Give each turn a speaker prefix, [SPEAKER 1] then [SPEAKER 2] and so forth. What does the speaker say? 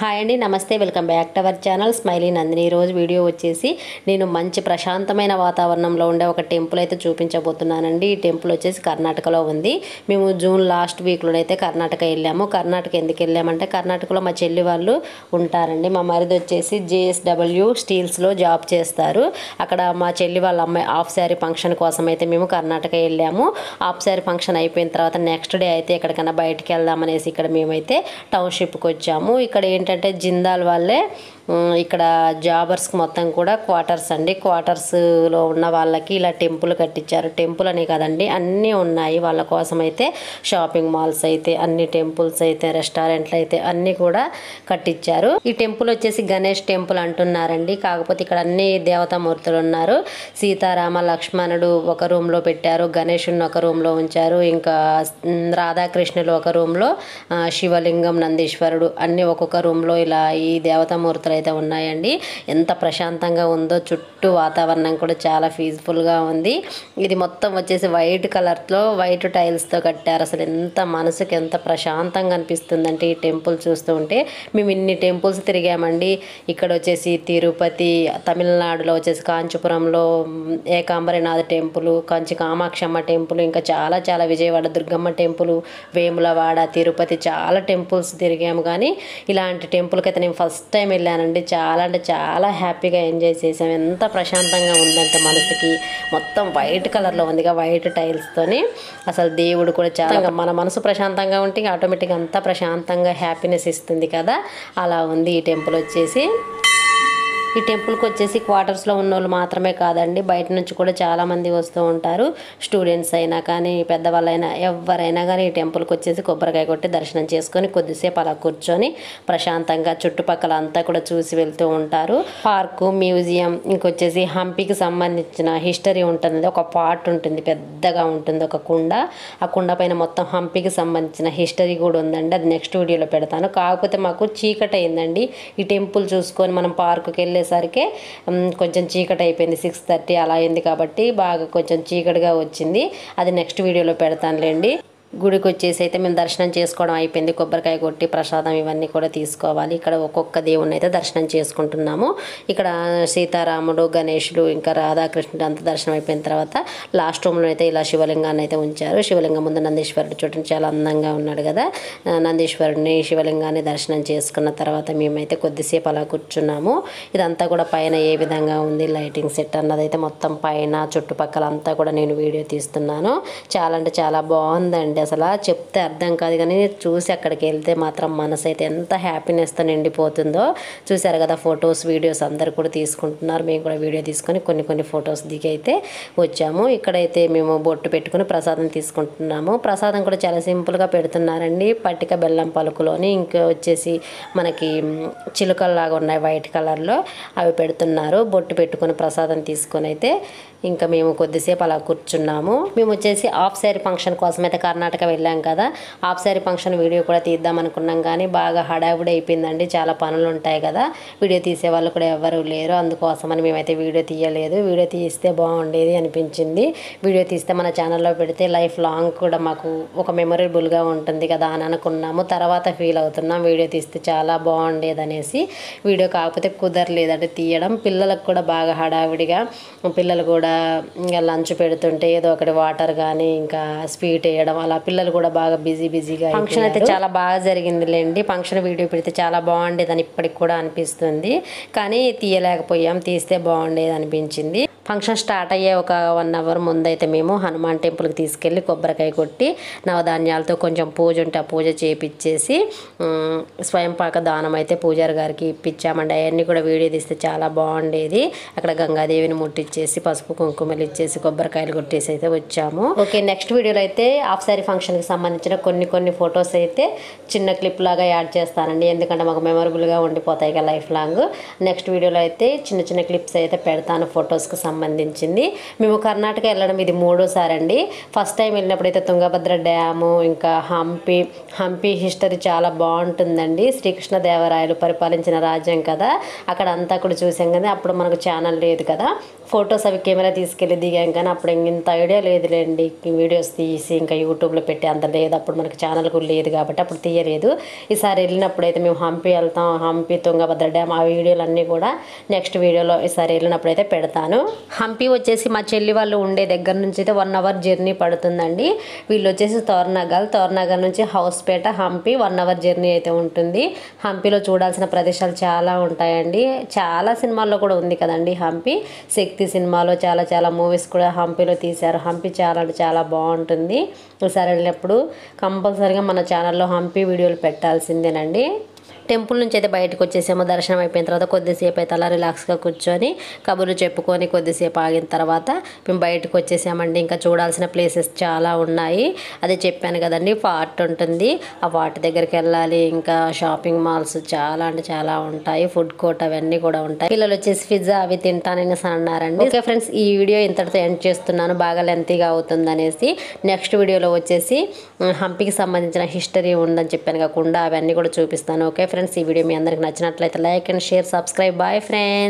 [SPEAKER 1] Hi అండి, నమస్తే. Welcome back to our channel smiley Nandini. ఈరోజు వీడియో వచ్చేసి నేను మంచి ప్రశాంతమైన వాతావరణంలో ఉండే ఒక టెంపుల్ అయితే చూపించబోతున్నానండి. ఈ టెంపుల్ వచ్చేసి కర్ణాటకలో ఉంది. మేము జూన్ లాస్ట్ వీక్లోనైతే కర్ణాటక వెళ్ళాము. కర్ణాటక ఎందుకు వెళ్ళామంటే కర్ణాటకలో మా చెల్లి వాళ్ళు ఉంటారండి. మా మరిది వచ్చేసి JSW స్టీల్స్లో జాబ్ చేస్తారు. అక్కడ మా చెల్లి వాళ్ళ అమ్మాయి హాఫ్ శారీ ఫంక్షన్ కోసం అయితే మేము కర్ణాటక వెళ్ళాము. హాఫ్ శారీ ఫంక్షన్ అయిపోయిన తర్వాత నెక్స్ట్ డే అయితే ఎక్కడికైనా బయటికి వెళ్దామనేసి ఇక్కడ మేమైతే టౌన్షిప్కి వచ్చాము. ఇక్కడ ఏంటంటే జిందాల్ వాళ్ళే ఇక్కడ జాబర్స్కి మొత్తం కూడా క్వార్టర్స్ అండి. క్వార్టర్స్లో ఉన్న వాళ్ళకి ఇలా టెంపుల్ కట్టించారు. టెంపుల్ అని కాదండి, అన్నీ ఉన్నాయి వాళ్ళ కోసం అయితే. షాపింగ్ మాల్స్ అయితే, అన్ని టెంపుల్స్ అయితే, రెస్టారెంట్లు అయితే అన్నీ కూడా కట్టించారు. ఈ టెంపుల్ వచ్చేసి గణేష్ టెంపుల్ అంటున్నారండి. కాకపోతే ఇక్కడ అన్ని దేవతామూర్తులు ఉన్నారు. సీతారామ లక్ష్మణుడు ఒక రూమ్లో పెట్టారు, గణేషుని ఒక రూమ్లో ఉంచారు, ఇంకా రాధాకృష్ణులు ఒక రూమ్లో, శివలింగం, నందీశ్వరుడు అన్నీ ఒక్కొక్క రూమ్లో ఇలా ఈ దేవతామూర్తులు అయితే ఉన్నాయండి. ఎంత ప్రశాంతంగా ఉందో, చుట్టూ వాతావరణం కూడా చాలా పీస్ఫుల్గా ఉంది. ఇది మొత్తం వచ్చేసి వైట్ కలర్లో వైట్ టైల్స్తో కట్టారు. అసలు ఎంత మనసుకి ఎంత ప్రశాంతంగా అనిపిస్తుందంటే ఈ టెంపుల్ చూస్తూ ఉంటే. మేము ఇన్ని టెంపుల్స్ తిరిగామండి. ఇక్కడ వచ్చేసి తిరుపతి, తమిళనాడులో వచ్చేసి కాంచీపురంలో ఏకాంబరినాథ టెంపుల్, కంచి కామాక్షమ్మ టెంపుల్, ఇంకా చాలా చాలా విజయవాడ దుర్గమ్మ టెంపుల్, వేములవాడ, తిరుపతి చాలా టెంపుల్స్ తిరిగాము. కానీ ఇలాంటి టెంపుల్కి అయితే నేను ఫస్ట్ టైం వెళ్ళానండి. చాలా అంటే చాలా హ్యాపీగా ఎంజాయ్ చేసాం. ఎంత ప్రశాంతంగా ఉందంటే మనసుకి. మొత్తం వైట్ కలర్లో ఉందిగా, వైట్ టైల్స్తోని. అసలు దేవుడు కూడా చాలా, మన మనసు ప్రశాంతంగా ఉంటే ఆటోమేటిక్గా అంతా ప్రశాంతంగా హ్యాపీనెస్ ఇస్తుంది కదా, అలా ఉంది ఈ టెంపుల్ వచ్చేసి. ఈ టెంపుల్కి వచ్చేసి క్వార్టర్స్లో ఉన్న వాళ్ళు మాత్రమే కాదండి, బయట నుంచి కూడా చాలామంది వస్తూ ఉంటారు. స్టూడెంట్స్ అయినా కానీ, పెద్దవాళ్ళైనా, ఎవరైనా కానీ ఈ టెంపుల్కి వచ్చేసి కొబ్బరికాయ కొట్టి దర్శనం చేసుకొని కొద్దిసేపు అలా కూర్చొని ప్రశాంతంగా చుట్టుపక్కల అంతా కూడా చూసి వెళ్తూ ఉంటారు. పార్కు, మ్యూజియం, ఇంకొచ్చేసి హంపీకి సంబంధించిన హిస్టరీ ఉంటుంది. ఒక పార్ట్ ఉంటుంది, పెద్దగా ఉంటుంది ఒక కుండ. ఆ కుండ పైన మొత్తం హంపీకి సంబంధించిన హిస్టరీ కూడా ఉందండి. అది నెక్స్ట్ వీడియోలో పెడతాను. కాకపోతే మాకు చీకటి అయిందండి. ఈ టెంపుల్ చూసుకొని మనం పార్కుకి వెళ్ళేసరికి కొంచెం చీకటి అయిపోయింది. 6:30 అలా అయింది కాబట్టి బాగా కొంచెం చీకటిగా వచ్చింది. అది నెక్స్ట్ వీడియోలో పెడతానులేండి. గుడికి వచ్చేసి అయితే మేము దర్శనం చేసుకోవడం అయిపోయింది. కొబ్బరికాయ కొట్టి ప్రసాదం ఇవన్నీ కూడా తీసుకోవాలి. ఇక్కడ ఒక్కొక్క దేవుణ్ణి అయితే దర్శనం చేసుకుంటున్నాము. ఇక్కడ సీతారాముడు, గణేషుడు, ఇంకా రాధాకృష్ణుడు అంత దర్శనం అయిపోయిన తర్వాత లాస్ట్ రూమ్లో అయితే ఇలా శివలింగాన్ని అయితే ఉంచారు. శివలింగం ముందు నందీశ్వరుడు చూడండి, చాలా అందంగా ఉన్నాడు కదా. నందీశ్వరుడిని, శివలింగాన్ని దర్శనం చేసుకున్న తర్వాత మేమైతే కొద్దిసేపు అలా కూర్చున్నాము. ఇదంతా కూడా పైన ఏ విధంగా ఉంది లైటింగ్ సెట్ అన్నదైతే మొత్తం పైన చుట్టుపక్కల అంతా కూడా నేను వీడియో తీస్తున్నాను. చాలా అంటే చాలా బాగుందండి. అసలు చెప్తే అర్థం కాదు, కానీ చూసి అక్కడికి వెళ్తే మాత్రం మనసు అయితే ఎంత హ్యాపీనెస్తో నిండిపోతుందో. చూశారు కదా, ఫొటోస్, వీడియోస్ అందరు కూడా తీసుకుంటున్నారు. మేము కూడా వీడియో తీసుకొని కొన్ని ఫొటోస్ దిగి అయితే వచ్చాము. ఇక్కడైతే మేము బొట్టు పెట్టుకుని ప్రసాదం తీసుకుంటున్నాము. ప్రసాదం కూడా చాలా సింపుల్గా పెడుతున్నారండి. పట్టిక బెల్లం పలుకులోని, ఇంకా వచ్చేసి మనకి చిలుకల్లాగా ఉన్నాయి వైట్ కలర్లో, అవి పెడుతున్నారు. బొట్టు పెట్టుకుని ప్రసాదం తీసుకొని అయితే ఇంకా మేము కొద్దిసేపు అలా కూర్చున్నాము. మేము వచ్చేసి హాఫ్ శారీ ఫంక్షన్ కోసం అయితే కర్ణాటక వెళ్ళాం కదా. హాఫ్ శారీ ఫంక్షన్ వీడియో కూడా తీద్దాం అనుకున్నాం, కానీ బాగా హడావుడి అయిపోయిందండి. చాలా పనులు ఉంటాయి కదా, వీడియో తీసే వాళ్ళు కూడా ఎవరు లేరు. అందుకోసమని మేమైతే వీడియో తీయలేదు. వీడియో తీస్తే బాగుండేది అనిపించింది. వీడియో తీస్తే మన ఛానల్లో పెడితే లైఫ్ లాంగ్ కూడా మాకు ఒక మెమొరబుల్గా ఉంటుంది కదా అని అనుకున్నాము. తర్వాత ఫీల్ అవుతున్నాం వీడియో తీస్తే చాలా బాగుండేది అనేసి. వీడియో కాకపోతే కుదరలేదంటే తీయడం. పిల్లలకు కూడా బాగా హడావిడిగా, పిల్లలు కూడా ఇంకా లంచ్ పెడుతుంటే ఏదో ఒకటి వాటర్ కానీ ఇంకా స్వీట్ వేయడం, అలా పిల్లలు కూడా బాగా బిజీగా. ఫంక్షన్ అయితే చాలా బాగా జరిగిందిలేండి. ఫంక్షన్ వీడియో పెడితే చాలా బాగుండేదని ఇప్పటికి కూడా అనిపిస్తుంది, కానీ తీయలేకపోయాం. తీస్తే బాగుండేది అనిపించింది. ఫంక్షన్ స్టార్ట్ అయ్యే ఒక 1 అవర్ ముందైతే మేము హనుమాన్ టెంపుల్కి తీసుకెళ్ళి కొబ్బరికాయ కొట్టి నవధాన్యాలతో కొంచెం పూజ ఉంటే ఆ పూజ చేపించేసి స్వయంపాక దానం అయితే పూజారి గారికి ఇప్పించామండి. అవన్నీ కూడా వీడియో తీస్తే చాలా బాగుండేది. అక్కడ గంగాదేవిని ముట్టించేసి పసుపు కుంకుమలు ఇచ్చేసి కొబ్బరికాయలు కొట్టేసి అయితే వచ్చాము. ఓకే, నెక్స్ట్ వీడియోలో అయితే హాఫ్ శారీ ఫంక్షన్కి సంబంధించిన కొన్ని ఫొటోస్ అయితే చిన్న క్లిప్ లాగా యాడ్ చేస్తానండి. ఎందుకంటే మాకు మెమొరబుల్గా ఉండిపోతాయి కదా లైఫ్ లాంగ్. నెక్స్ట్ వీడియోలో అయితే చిన్న క్లిప్స్ అయితే పెడతాను ఫొటోస్కి సంబంధించింది. మేము కర్ణాటక వెళ్ళడం ఇది మూడోసారి అండి. ఫస్ట్ టైం వెళ్ళినప్పుడైతే తుంగభద్ర డ్యాము, ఇంకా హంపి హిస్టరీ చాలా బాగుంటుందండి. శ్రీకృష్ణదేవరాయలు పరిపాలించిన రాజ్యం కదా, అక్కడ అంతా కూడా చూసాం కదా. అప్పుడు మనకు ఛానల్ లేదు కదా, ఫొటోస్ అవి కెమెరా తీసుకెళ్ళి దిగాం, కానీ అప్పుడు ఇంత ఐడియా లేదులేండి వీడియోస్ తీసి ఇంకా యూట్యూబ్లో పెట్టి అంత లేదు. అప్పుడు మనకి ఛానల్ కూడా లేదు కాబట్టి అప్పుడు తీయలేదు. ఈసారి వెళ్ళినప్పుడు అయితే మేము హంపి వెళ్తాం, హంపి తుంగభద్ర డ్యామ్ ఆ వీడియోలు అన్నీ కూడా నెక్స్ట్ వీడియోలో ఈసారి వెళ్ళినప్పుడు అయితే పెడతాను. హంపి వచ్చేసి మా చెల్లి వాళ్ళు ఉండే దగ్గర నుంచి అయితే 1 అవర్ జర్నీ పడుతుందండి. వీళ్ళు వచ్చేసి తోర్నగల్ నుంచి హౌస్పేట హంపి 1 అవర్ జర్నీ అయితే ఉంటుంది. హంపిలో చూడాల్సిన ప్రదేశాలు చాలా ఉంటాయండి. చాలా సినిమాల్లో కూడా ఉంది కదండి హంపి. శక్తి సినిమాలో చాలా మూవీస్ కూడా హంపిలో తీశారు. హంపి చాలా అంటే చాలా బాగుంటుంది. ఈసారి వెళ్ళినప్పుడు కంపల్సరీగా మన ఛానల్లో హంపి వీడియోలు పెట్టాల్సిందేనండి. టెంపుల్ నుంచి అయితే బయటకు వచ్చేసాము. దర్శనం అయిపోయిన తర్వాత కొద్దిసేపు అయితే అలా రిలాక్స్గా కూర్చొని కబుర్లు చెప్పుకొని కొద్దిసేపు ఆగిన తర్వాత మేము బయటకు వచ్చేసామండి. ఇంకా చూడాల్సిన ప్లేసెస్ చాలా ఉన్నాయి. అదే చెప్పాను కదండి, ఫార్ట్ ఉంటుంది, ఆ ఫార్ట్ దగ్గరికి వెళ్ళాలి. ఇంకా షాపింగ్ మాల్స్ చాలా అంటే చాలా ఉంటాయి, ఫుడ్ కోర్ట్ అవన్నీ కూడా ఉంటాయి. పిల్లలు వచ్చేసి పిజ్జా అవి తింటానని అన్నారండి. ఓకే ఫ్రెండ్స్, ఈ వీడియో ఇంతటితో ఎండ్ చేస్తున్నాను, బాగా లెంతీగా అవుతుంది అనేసి. నెక్స్ట్ వీడియోలో వచ్చేసి హంపికి సంబంధించిన హిస్టరీ ఉందని చెప్పాను కాకుండా అవన్నీ కూడా చూపిస్తాను. ఓకే ఫ్రెండ్స్, ఈ వీడియో మీ అందరికి నచ్చినట్లయితే like and share, subscribe. Bye friends.